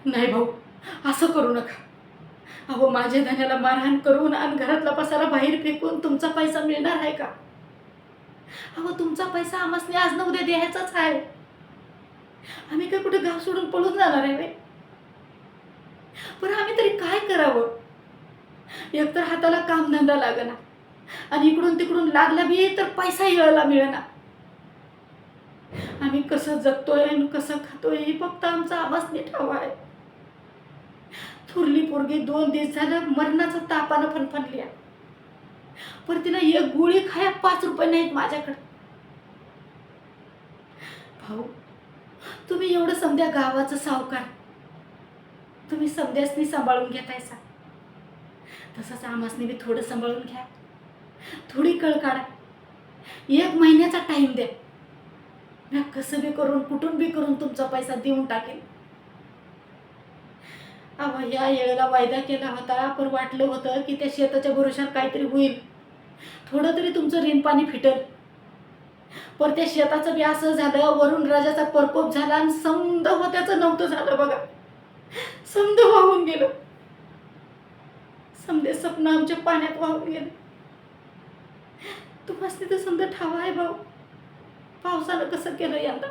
नाही भाऊ, असं करू नका. अहो, माझ्या धन्याला मारहाण करून आणि घरातला पसारा बाहेर फेकून तुमचा पैसा मिळणार आहे का? अहो, तुमचा पैसा आम्हासनी आज ना उद्या द्यायचाच आहे. आम्ही काय कुठे गाव सोडून पळून जाणार आहे व्हय? बरं आम्ही तरी काय करावं? एकतर हाताला कामधंदा लागना आणि इकडून तिकडून लागला बी तर पैसा यायला मिळेना. आम्ही कसं जगतोय आणि कसं खातोय हे फक्त आमचा आम्हासनी ठाव आहे. थोरली पोरगी 2 दिवस झालं मरणाच्या तापानं फणफणली. पण तिला एक गोळी खाया 5 रुपये नाहीत माझ्याकडे. भाऊ, तुम्ही एवढं समध्या गावाचं सावकार, तुम्ही समध्यासनी सांभाळून घेतायसा, तसंच आम्हासनी बी थोडं सांभाळून घ्या. थोडी कळ काढा. 1 महिन्याचा टाइम द्या. मी कसं बी करून कुठून बी करून तुमचा पैसा देऊन टाकेन. अहो, या येळेला वायदा केला होता, पण वाटलं होतं की त्या शेताच्या भरोशावर काहीतरी होईल, थोडं तरी तुमचं ऋण पाणी फिटल. पण त्या शेताचं बी असं झालं, वरून राजाचा प्रकोप झाला आणि समद होत्याचं नव्हतं झालं बघा. समद वाहून गेलं. समदे स्वप्न आमच्या पाण्यात वाहून गेलं. तुम्हाला तर समजा ठाव आहे भाऊ, पावसानं कसं केलं यंदा.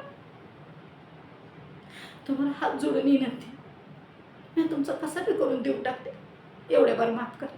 तुम्हाला हात जोडून विनंती, मी तुमचा कसा बी करून देऊ टाकते. एवढ्या बरं माफ करा.